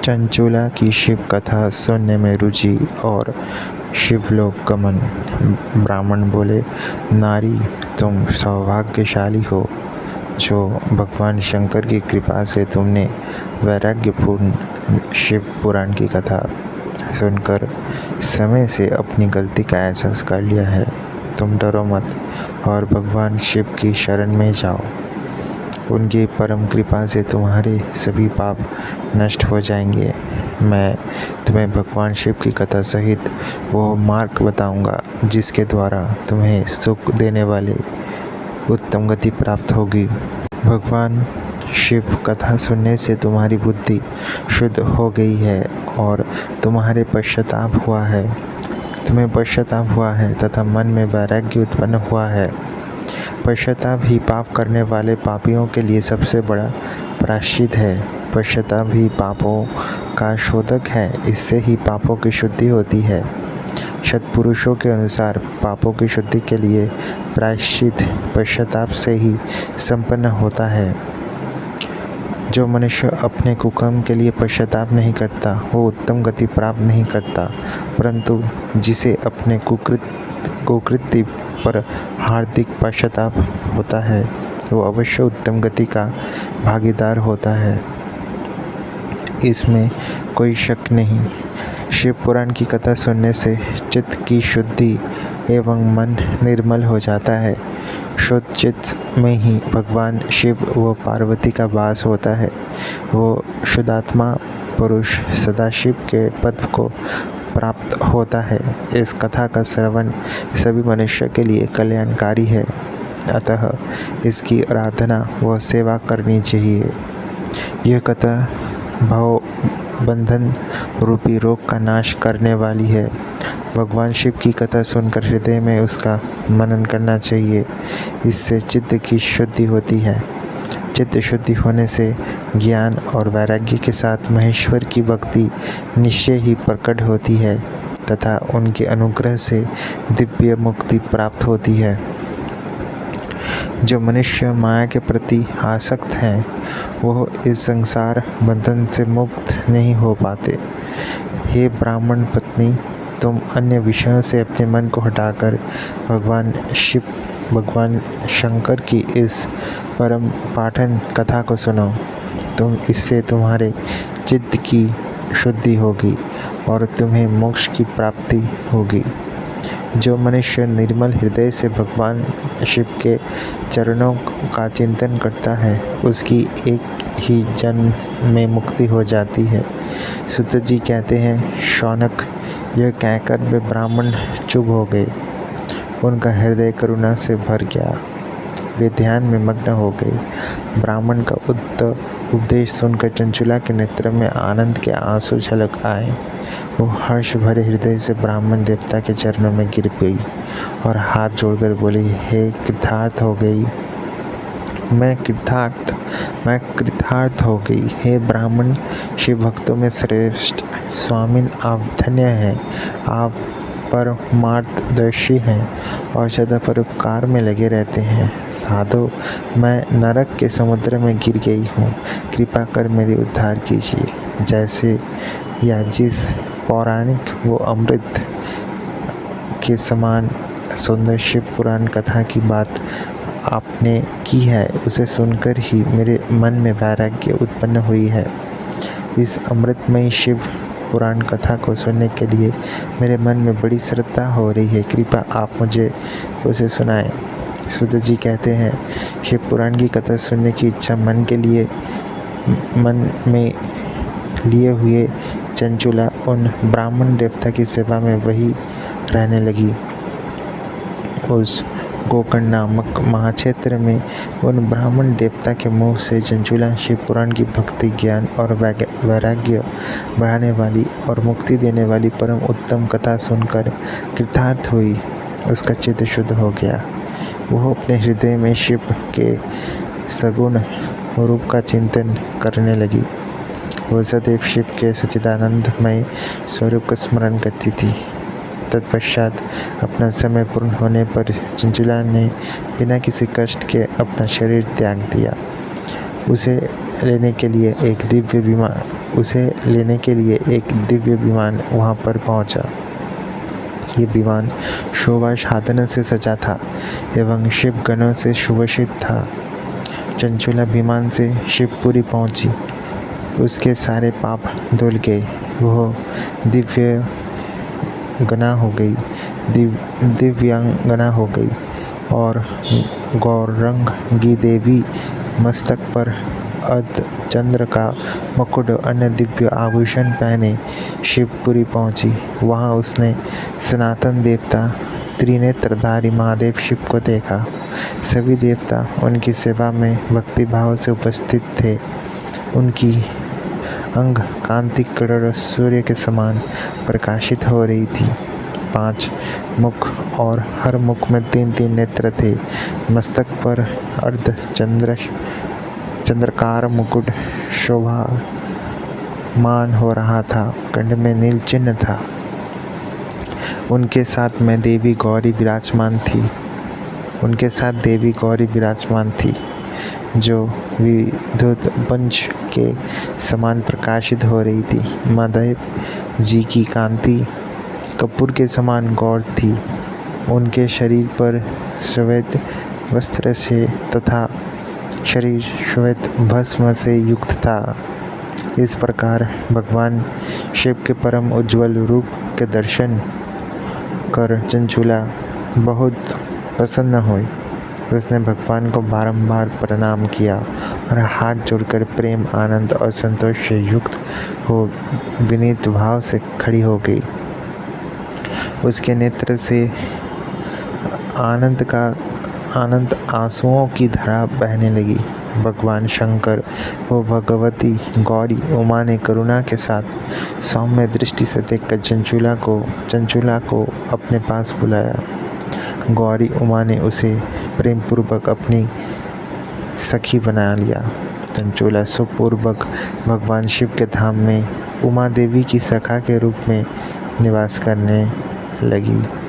चंचुला की शिव कथा सुनने में रुचि और शिवलोक गमन। ब्राह्मण बोले, नारी तुम सौभाग्यशाली हो जो भगवान शंकर की कृपा से तुमने वैराग्यपूर्ण शिव पुराण की कथा सुनकर समय से अपनी गलती का एहसास कर लिया है। तुम डरो मत और भगवान शिव की शरण में जाओ। उनकी परम कृपा से तुम्हारे सभी पाप नष्ट हो जाएंगे। मैं तुम्हें भगवान शिव की कथा सहित वो मार्ग बताऊंगा जिसके द्वारा तुम्हें सुख देने वाले उत्तम गति प्राप्त होगी। भगवान शिव कथा सुनने से तुम्हारी बुद्धि शुद्ध हो गई है और तुम्हें पश्चाताप हुआ है तथा मन में वैराग्य उत्पन्न हुआ है। पश्चाताप ही पाप करने वाले पापियों के लिए सबसे बड़ा प्रायश्चित है। पश्चाताप ही पापों का शोधक है, इससे ही पापों की शुद्धि होती है। सत्पुरुषों के अनुसार पापों की शुद्धि के लिए प्रायश्चित पश्चाताप से ही संपन्न होता है। जो मनुष्य अपने कुकर्म के लिए पश्चाताप नहीं करता वो उत्तम गति प्राप्त नहीं करता, परंतु जिसे अपने कुकृत्य पर हार्दिक पश्चाताप होता है वो अवश्य उत्तम गति का भागीदार होता है, इसमें कोई शक नहीं। शिव पुराण की कथा सुनने से चित्त की शुद्धि एवं मन निर्मल हो जाता है। शुद्ध चित्त में ही भगवान शिव व पार्वती का वास होता है। वो शुद्धात्मा पुरुष सदाशिव के पद को प्राप्त होता है। इस कथा का श्रवण सभी मनुष्य के लिए कल्याणकारी है, अतः इसकी आराधना व सेवा करनी चाहिए। यह कथा भव बंधन रूपी रोग का नाश करने वाली है। भगवान शिव की कथा सुनकर हृदय में उसका मनन करना चाहिए, इससे चित्त की शुद्धि होती है। चित्त शुद्धि होने से ज्ञान और वैराग्य के साथ महेश्वर की भक्ति निश्चय ही प्रकट होती है तथा उनके अनुग्रह से दिव्य मुक्ति प्राप्त होती है। जो मनुष्य माया के प्रति आसक्त हैं वह इस संसार बंधन से मुक्त नहीं हो पाते। हे ब्राह्मण पत्नी, तुम अन्य विषयों से अपने मन को हटाकर भगवान शंकर की इस परम पाठन कथा को सुनो। इससे तुम्हारे चित्त की शुद्धि होगी और तुम्हें मोक्ष की प्राप्ति होगी। जो मनुष्य निर्मल हृदय से भगवान शिव के चरणों का चिंतन करता है उसकी एक ही जन्म में मुक्ति हो जाती है। सुत जी कहते हैं, शौनक यह कहकर वे ब्राह्मण चुप हो गए। उनका हृदय करुणा से भर गया, वे ध्यान में मग्न हो गए। ब्राह्मण का उपदेश सुनकर चंचुला के नेत्र में आनंद के आंसू झलक आए। वो हर्ष भरे हृदय से ब्राह्मण देवता के चरणों में गिर गई और हाथ जोड़कर बोली, हे कृतार्थ हो गई, मैं कृतार्थ हो गई। हे ब्राह्मण, शिव भक्तों में श्रेष्ठ स्वामिन आप धन्य हैं। आप परमार्थदर्शी हैं और सदा परोपकार में लगे रहते हैं। साधु, मैं नरक के समुद्र में गिर गई हूँ, कृपा कर मेरी उद्धार कीजिए। जैसे या जिस पौराणिक वो अमृत के समान सुंदर शिव पुराण कथा की बात आपने की है, उसे सुनकर ही मेरे मन में वैराग्य उत्पन्न हुई है। इस अमृतमयी शिव पुराण कथा को सुनने के लिए मेरे मन में बड़ी श्रद्धा हो रही है, कृपया आप मुझे उसे सुनाएं। सुत जी कहते हैं, शिव पुराण की कथा सुनने की इच्छा मन में लिए हुए चंचुला उन ब्राह्मण देवता की सेवा में वही रहने लगी। उस गोकर्ण नामक महाक्षेत्र में उन ब्राह्मण देवता के मुँह से चंचुला शिव पुराण की भक्ति, ज्ञान और वैराग्य बढ़ाने वाली और मुक्ति देने वाली परम उत्तम कथा सुनकर कृतार्थ हुई। उसका चित्त शुद्ध हो गया। वह अपने हृदय में शिव के सगुण रूप का चिंतन करने लगी। वह सदैव शिव के सच्चिदानंदमय स्वरूप का स्मरण करती थी। तत्पश्चात अपना समय पूर्ण होने पर चंचुला ने बिना किसी कष्ट के अपना शरीर त्याग दिया। उसे लेने के लिए एक दिव्य विमान वहाँ पर पहुँचा। ये विमान शोभा साधन से सजा था एवं शिव गणों से सुभूषित था। चंचुला विमान से शिवपुरी पहुँची। उसके सारे पाप धुल गए। वह दिव्यांगना हो गई और गौरंगी देवी मस्तक पर अर्धचंद्र का मुकुट अन्य दिव्य आभूषण पहने शिवपुरी पहुंची। वहां उसने सनातन देवता त्रिनेत्रधारी महादेव शिव को देखा। सभी देवता उनकी सेवा में भक्तिभाव से उपस्थित थे। उनकी अंग कांति करोड़ों सूर्य के समान प्रकाशित हो रही थी। 5 मुख और हर मुख में 3-3 नेत्र थे। मस्तक पर चंद्रकार मुकुट शोभामान हो रहा था। कंठ में नील चिन्ह था। उनके साथ देवी गौरी विराजमान थी जो विद्युत पंच के समान प्रकाशित हो रही थी। महादेव जी की कांति कपूर के समान गौर थी। उनके शरीर पर श्वेत वस्त्र से तथा शरीर श्वेत भस्म से युक्त था। इस प्रकार भगवान शिव के परम उज्ज्वल रूप के दर्शन कर चंचुला बहुत प्रसन्न हुई। उसने भगवान को बारंबार प्रणाम किया और हाथ जोड़कर प्रेम, आनंद और संतोष से युक्त हो विनीत भाव से खड़ी हो गई। उसके नेत्र से आनंद आंसुओं की धारा बहने लगी। भगवान शंकर व भगवती गौरी उमा ने करुणा के साथ सौम्य दृष्टि से देखकर चंचुला को अपने पास बुलाया। गौरी उमा ने उसे प्रेम पूर्वक अपनी सखी बना लिया। चंचुला सुखपूर्वक भगवान शिव के धाम में उमा देवी की सखा के रूप में निवास करने लगी।